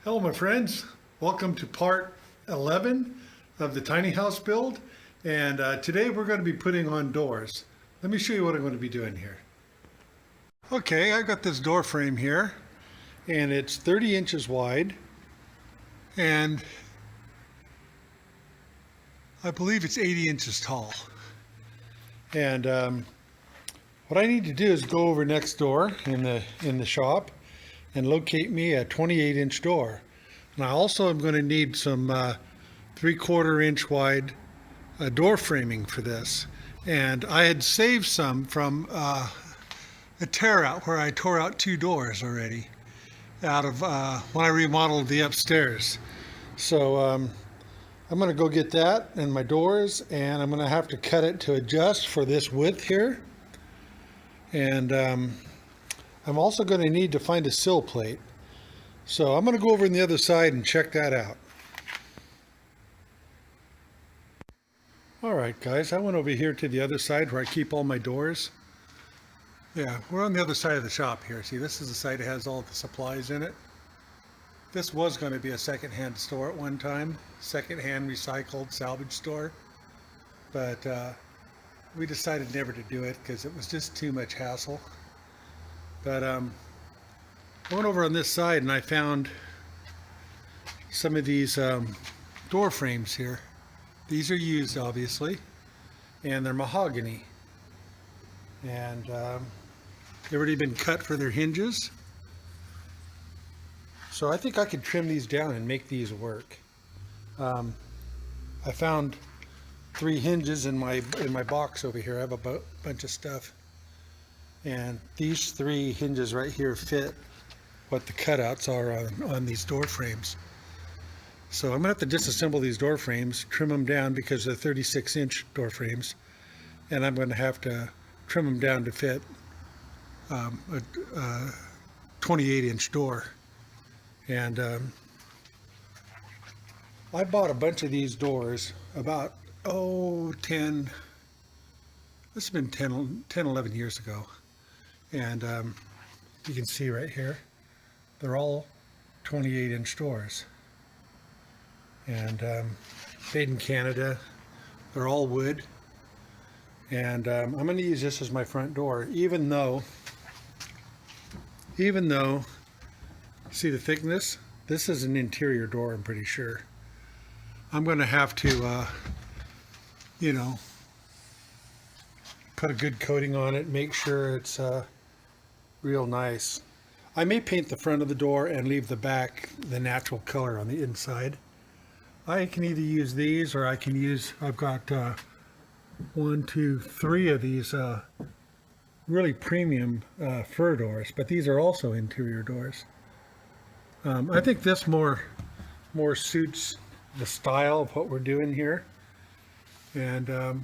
Hello my friends, welcome to part 11 of the tiny house build, and today we're going to be putting on doors. Let me show you what I'm going to be doing here. Okay, I got this door frame here and it's 30 inches wide and I believe it's 80 inches tall. And what I need to do is go over next door in the shop and locate me a 28-inch door. And I also am going to need some 3/4 inch wide door framing for this. And I had saved some from a tear out where I tore out 2 doors already out of when I remodeled the upstairs. So I'm going to go get that and my doors, and I'm going to have to cut it to adjust for this width here. And I'm also going to need to find a sill plate. So I'm going to go over on the other side and check that out. All right, guys, I went over here to the other side where I keep all my doors. Yeah, we're on the other side of the shop here. See, this is the side that has all the supplies in it. This was going to be a secondhand store at one time, secondhand recycled salvage store. But we decided never to do it because it was just too much hassle. But I went over on this side and I found some of these door frames here. These are used, obviously, and they're mahogany. And they've already been cut for their hinges. So I think I could trim these down and make these work. I found 3 hinges in my box over here. I have a bunch of stuff. And these 3 hinges right here fit what the cutouts are on these door frames. So I'm going to have to disassemble these door frames, trim them down because they're 36-inch door frames. And I'm going to have to trim them down to fit a 28-inch door. And I bought a bunch of these doors about, 10, this has been 10, 11 years ago. And you can see right here, they're all 28-inch doors. And made in Canada. They're all wood. And I'm going to use this as my front door, even though, see the thickness? This is an interior door, I'm pretty sure. I'm going to have to, put a good coating on it, make sure it's real nice. I may paint the front of the door and leave the back the natural color on the inside. I can either use these or I can use, I've got 1, 2, 3 of these really premium fir doors, but these are also interior doors. I think this more suits the style of what we're doing here. And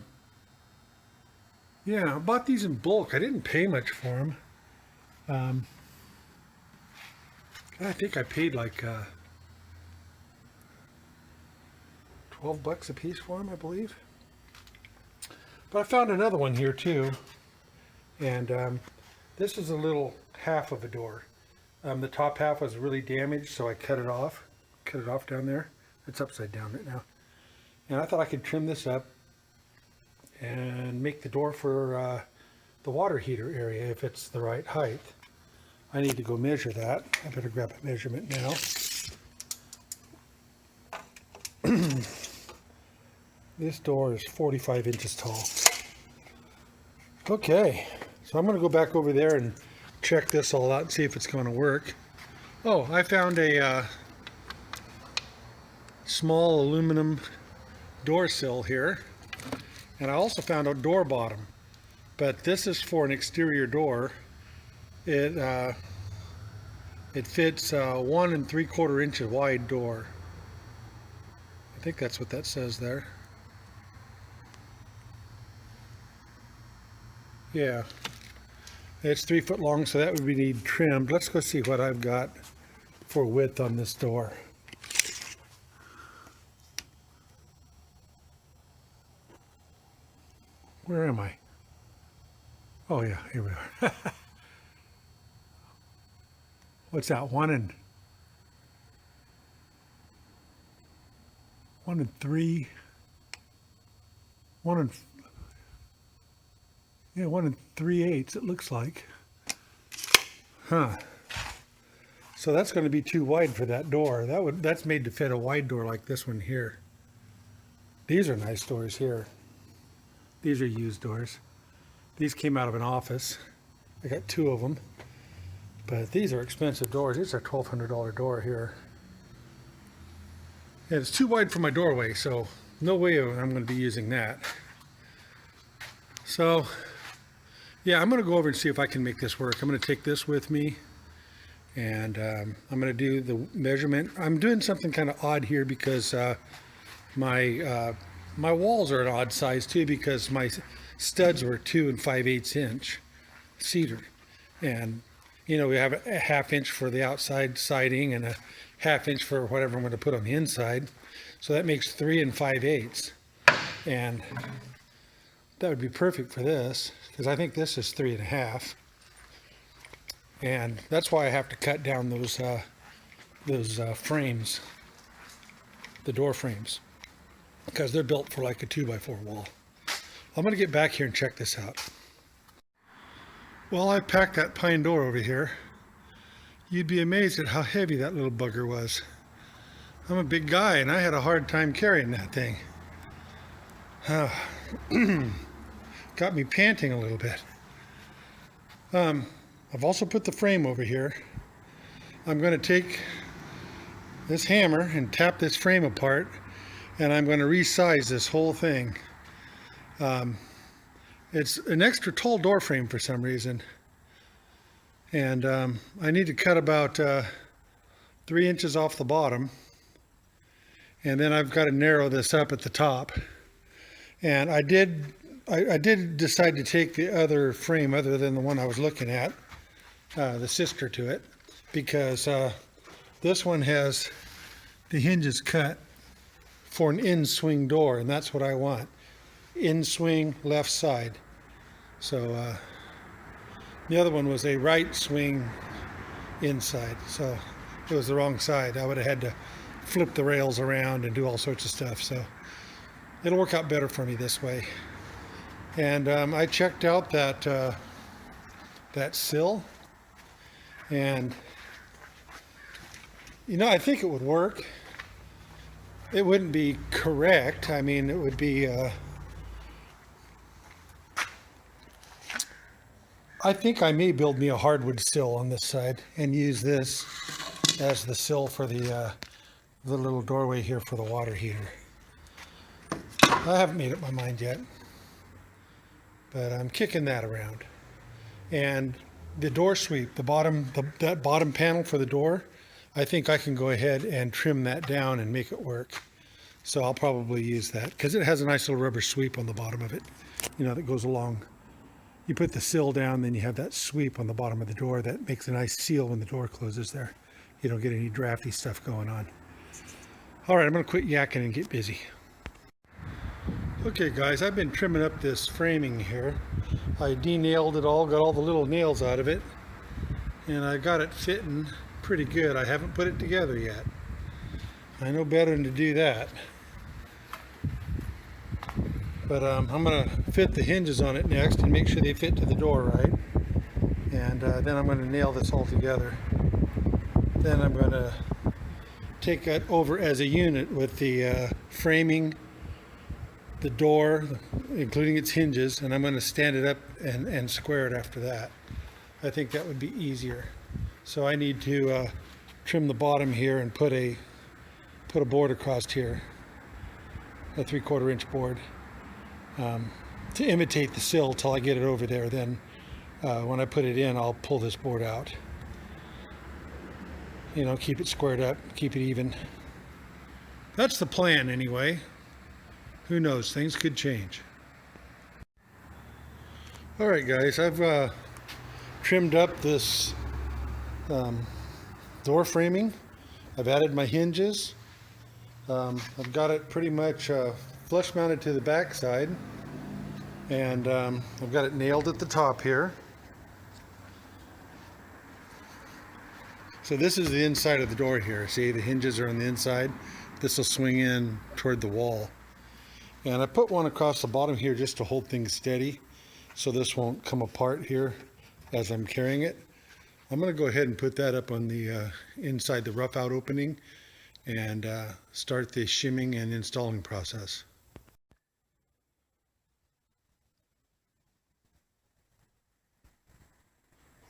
yeah, I bought these in bulk. I didn't pay much for them. I think I paid like $12 a piece for them, I believe. But I found another one here too. And this is a little half of a door. The top half was really damaged, so I cut it off down there. It's upside down right now. And I thought I could trim this up and make the door for the water heater area if it's the right height. I need to go measure that. I better grab a measurement now. This door is 45 inches tall. Okay, so I'm going to go back over there and check this all out and see if it's going to work. Oh, I found a small aluminum door sill here, and I also found a door bottom, but this is for an exterior door. It fits 1 3/4 inches wide door. I think that's what that says there. Yeah, it's 3 foot long, so that would be need trimmed. Let's go see what I've got for width on this door. Where am I? Oh yeah, here we are. What's that, 1 1 and 3, 1 and, yeah, 1 and 3/8 it looks like. Huh. So that's going to be too wide for that door. That's made to fit a wide door like this one here. These are nice doors here. These are used doors. These came out of an office. I got 2 of them. But these are expensive doors. These are a $1,200 door here. And it's too wide for my doorway, so no way I'm going to be using that. So, yeah, I'm going to go over and see if I can make this work. I'm going to take this with me, and I'm going to do the measurement. I'm doing something kind of odd here because my walls are an odd size too, because my studs were 2 5/8 inch cedar, and you know, we have a 1/2 inch for the outside siding and a 1/2 inch for whatever I'm going to put on the inside. So that makes 3 5/8, and that would be perfect for this, because I think this is 3 1/2, and that's why I have to cut down those frames, the door frames, because they're built for like a 2x4 wall. I'm going to get back here and check this out. Well, I packed that pine door over here. You'd be amazed at how heavy that little bugger was. I'm a big guy and I had a hard time carrying that thing. Got me panting a little bit. I've also put the frame over here. I'm going to take this hammer and tap this frame apart, and I'm going to resize this whole thing. It's an extra tall door frame for some reason, and I need to cut about 3 inches off the bottom, and then I've got to narrow this up at the top. And I did decide to take the other frame other than the one I was looking at, the sister to it, because this one has the hinges cut for an in-swing door, and that's what I want. In-swing, left side. So the other one was a right swing inside, so it was the wrong side. I would have had to flip the rails around and do all sorts of stuff, so it'll work out better for me this way. And I checked out that sill, and you know, I think it would work. It wouldn't be correct. I mean, it would be I think I may build me a hardwood sill on this side and use this as the sill for the little doorway here for the water heater. I haven't made up my mind yet, but I'm kicking that around. And the door sweep, that bottom panel for the door, I think I can go ahead and trim that down and make it work. So I'll probably use that because it has a nice little rubber sweep on the bottom of it, you know, that goes along. You put the sill down, then you have that sweep on the bottom of the door that makes a nice seal when the door closes there. You don't get any drafty stuff going on. All right, I'm going to quit yakking and get busy. Okay guys, I've been trimming up this framing here. I de-nailed it all, got all the little nails out of it, and I got it fitting pretty good. I haven't put it together yet. I know better than to do that. But I'm going to fit the hinges on it next and make sure they fit to the door right. And then I'm going to nail this all together. Then I'm going to take that over as a unit with the framing, the door, including its hinges, and I'm going to stand it up and square it after that. I think that would be easier. So I need to trim the bottom here and put a board across here, a 3/4 inch board. To imitate the sill till I get it over there. Then when I put it in, I'll pull this board out. You know, keep it squared up, keep it even. That's the plan anyway. Who knows, things could change. All right guys, I've trimmed up this door framing. I've added my hinges. I've got it pretty much flush mounted to the back side, and I've got it nailed at the top here. So this is the inside of the door here. See, the hinges are on the inside. this will swing in toward the wall. And I put one across the bottom here just to hold things steady, so this won't come apart here as I'm carrying it. I'm going to go ahead and put that up on the inside the rough out opening and start the shimming and installing process.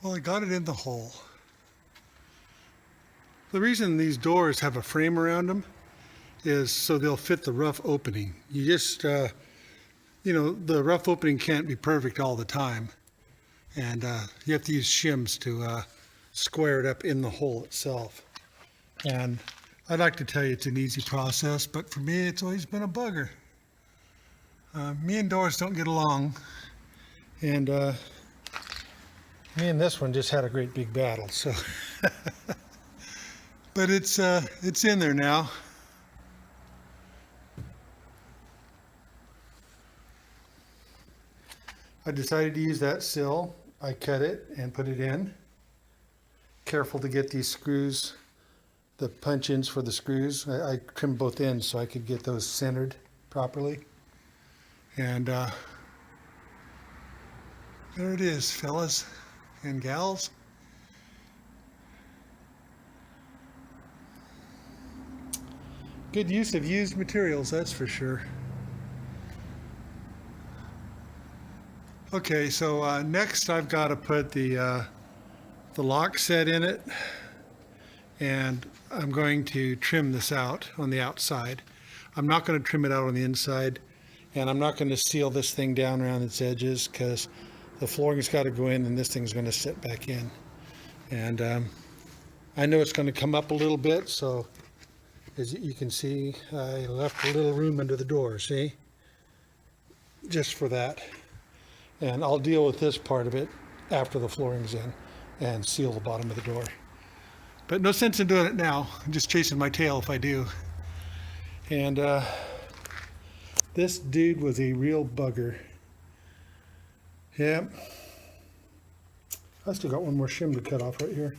Well, I got it in the hole. The reason these doors have a frame around them is so they'll fit the rough opening. You just, you know, the rough opening can't be perfect all the time. And you have to use shims to square it up in the hole itself. And I'd like to tell you it's an easy process, but for me it's always been a bugger. Me and doors don't get along. And me and this one just had a great big battle, so. But it's in there now. I decided to use that sill. I cut it and put it in. Careful to get these screws, the punch-ins for the screws. I trimmed both ends so I could get those centered properly. And there it is, fellas and gals. Good use of used materials, that's for sure. Okay, so next I've got to put the lock set in it, and I'm going to trim this out on the outside. I'm not going to trim it out on the inside, and I'm not going to seal this thing down around its edges because the flooring's got to go in and this thing's going to sit back in. And I know it's going to come up a little bit, so as you can see, I left a little room under the door, see? Just for that. And I'll deal with this part of it after the flooring's in and seal the bottom of the door. But no sense in doing it now. I'm just chasing my tail if I do. And this dude was a real bugger. Yep. I still got one more shim to cut off right here.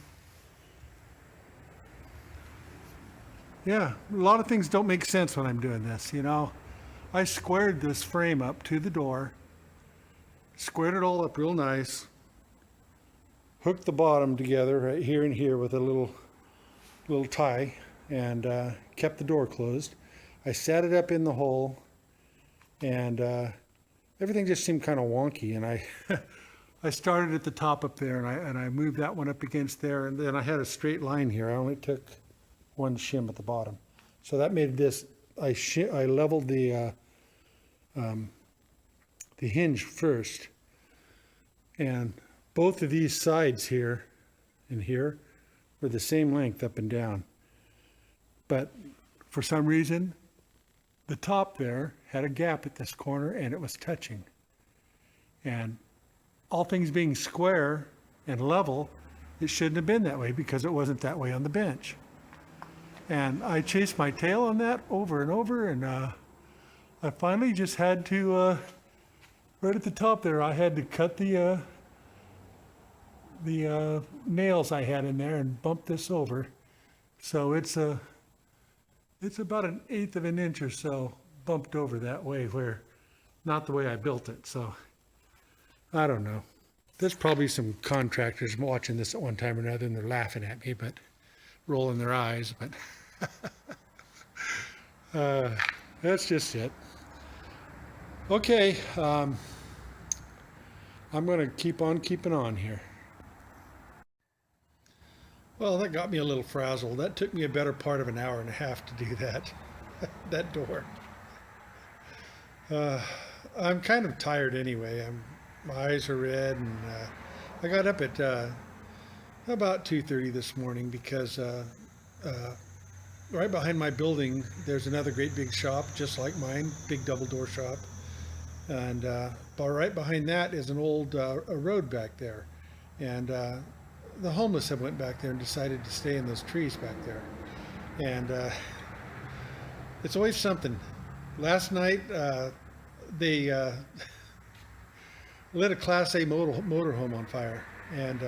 Yeah, a lot of things don't make sense when I'm doing this, you know. I squared this frame up to the door, squared it all up real nice, hooked the bottom together right here and here with a little tie, and kept the door closed. I sat it up in the hole, and everything just seemed kind of wonky, and I started at the top up there, and I moved that one up against there, and then I had a straight line here. I only took one shim at the bottom. So that made this, I leveled the hinge first, and both of these sides here and here were the same length up and down. But for some reason, the top there had a gap at this corner and it was touching. And all things being square and level, it shouldn't have been that way because it wasn't that way on the bench. And I chased my tail on that over and over, and I finally just had to, right at the top there, I had to cut the nails I had in there and bump this over. So it's about 1/8 of an inch or so bumped over that way, where not the way I built it. So I don't know. There's probably some contractors watching this at one time or another, and they're laughing at me, but rolling their eyes, but that's just it. Okay, I'm going to keep on keeping on here. Well, that got me a little frazzled. That took me a better part of an hour and a half to do that, that door. I'm kind of tired anyway. My eyes are red, and I got up at about 2:30 this morning because right behind my building there's another great big shop just like mine, big double door shop, and but right behind that is an old a road back there, and the homeless have went back there and decided to stay in those trees back there, and it's always something. Last night they lit a Class A motorhome on fire, and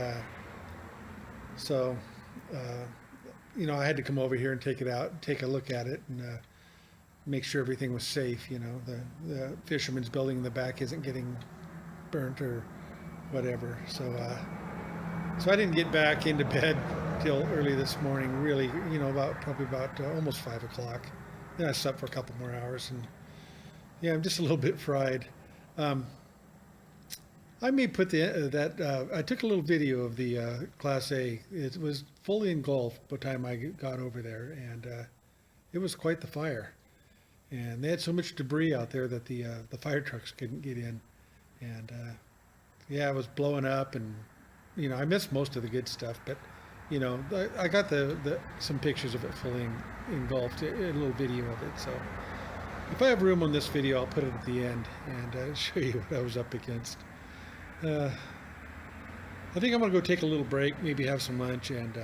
so you know, I had to come over here and take it out, take a look at it, and make sure everything was safe. You know, the fisherman's building in the back isn't getting burnt or whatever. So I didn't get back into bed till early this morning. Really, you know, probably about almost 5 o'clock. Then I slept for a couple more hours, and yeah, I'm just a little bit fried. I may put I took a little video of the Class A. It was fully engulfed by the time I got over there, and it was quite the fire. And they had so much debris out there that the fire trucks couldn't get in. And yeah, it was blowing up, and you know, I missed most of the good stuff, but you know, I got some pictures of it fully engulfed, a little video of it. So if I have room on this video, I'll put it at the end and show you what I was up against. I think I'm gonna go take a little break, maybe have some lunch, and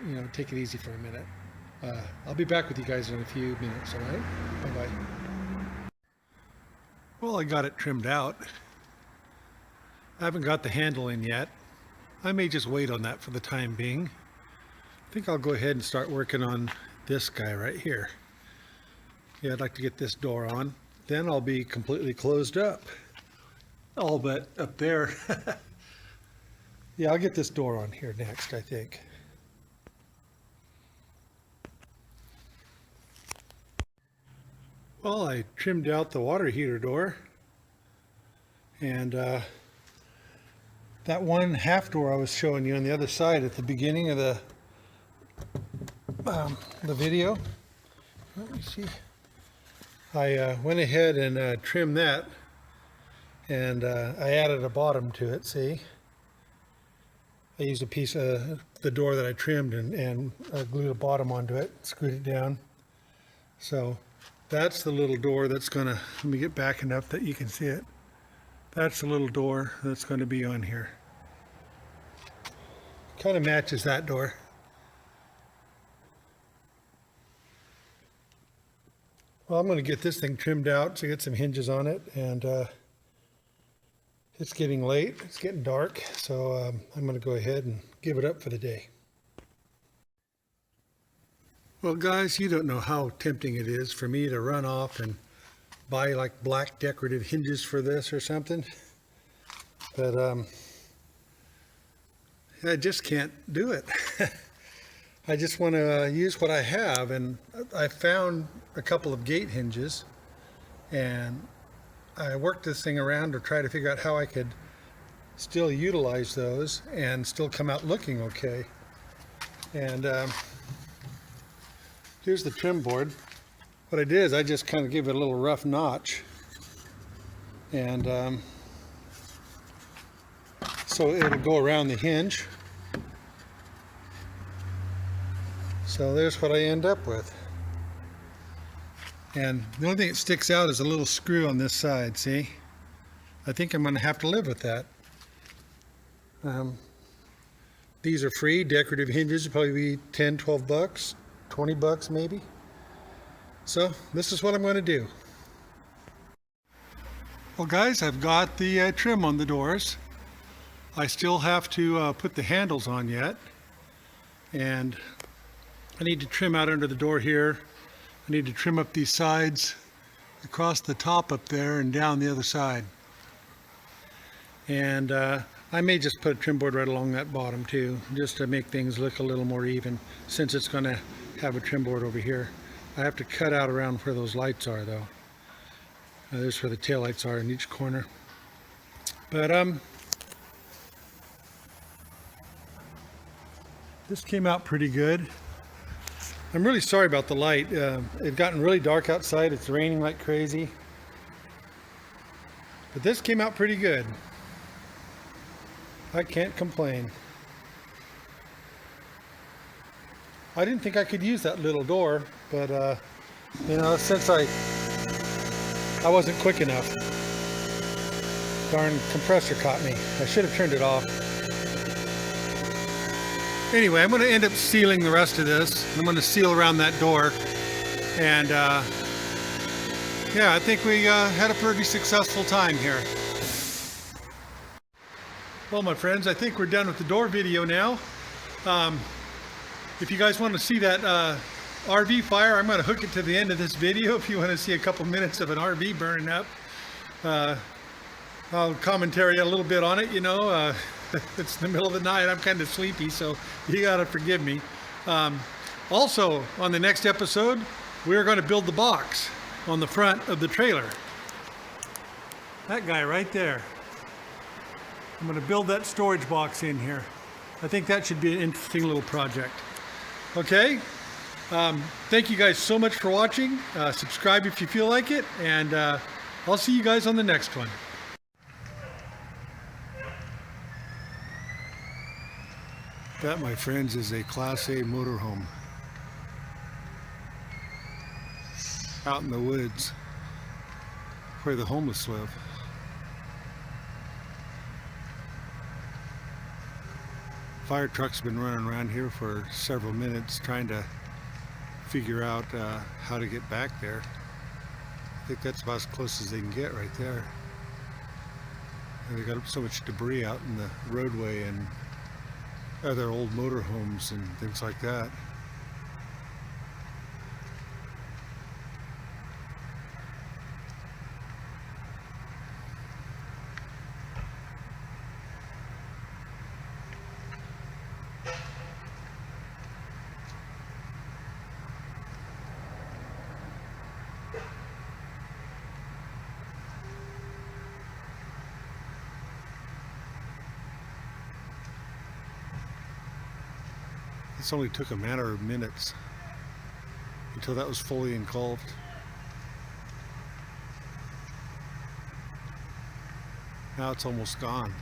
you know, take it easy for a minute. I'll be back with you guys in a few minutes. All right, bye-bye. Well, I got it trimmed out. I haven't got the handle in yet. I may just wait on that for the time being. I think I'll go ahead and start working on this guy right here. Yeah, I'd like to get this door on. Then I'll be completely closed up. All but up there. Yeah, I'll get this door on here next, I think. Well, I trimmed out the water heater door, and that one half door I was showing you on the other side at the beginning of the video. Let me see. I went ahead and trimmed that, and I added a bottom to it. See, I used a piece of the door that I trimmed and glued a bottom onto it, screwed it down. So that's the little door that's gonna, let me get back enough that you can see it. That's the little door that's going to be on here. Kind of matches that door. Well, I'm going to get this thing trimmed out to get some hinges on it, and it's getting late, it's getting dark, so I'm going to go ahead and give it up for the day. Well guys, you don't know how tempting it is for me to run off and buy like black decorative hinges for this or something, but I just can't do it. I just want to use what I have, and I found a couple of gate hinges, and I worked this thing around to try to figure out how I could still utilize those and still come out looking okay. And here's the trim board. What I did is I just kind of gave it a little rough notch, and so it'll go around the hinge. So there's what I end up with. And the only thing that sticks out is a little screw on this side, see? I think I'm going to have to live with that. These are free decorative hinges. It'll probably be 10, 12 bucks, 20 bucks maybe. So this is what I'm going to do. Well guys, I've got the trim on the doors. I still have to put the handles on yet. And I need to trim out under the door here. I need to trim up these sides across the top up there and down the other side. And I may just put a trim board right along that bottom too, just to make things look a little more even, since it's going to have a trim board over here. I have to cut out around where those lights are though. There's where the tail lights are in each corner. But this came out pretty good. I'm really sorry about the light. It's gotten really dark outside. It's raining like crazy. But this came out pretty good. I can't complain. I didn't think I could use that little door, but you know, since I wasn't quick enough. Darn compressor caught me. I should have turned it off. Anyway, I'm going to end up sealing the rest of this. I'm going to seal around that door. And yeah, I think we had a pretty successful time here. Well, my friends, I think we're done with the door video now. if you guys want to see that RV fire, I'm going to hook it to the end of this video. If you want to see a couple minutes of an RV burning up, I'll commentary a little bit on it. You know, it's the middle of the night. I'm kind of sleepy, so you got to forgive me. Also, on the next episode, we're going to build the box on the front of the trailer. That guy right there. I'm going to build that storage box in here. I think that should be an interesting little project. Okay? Thank you guys so much for watching. Subscribe if you feel like it, and I'll see you guys on the next one. That, my friends, is a Class A motorhome out in the woods where the homeless live. Fire truck's been running around here for several minutes trying to figure out how to get back there. I think that's about as close as they can get right there. And they got so much debris out in the roadway and other old motorhomes and things like that. This only took a matter of minutes until that was fully engulfed. Now it's almost gone.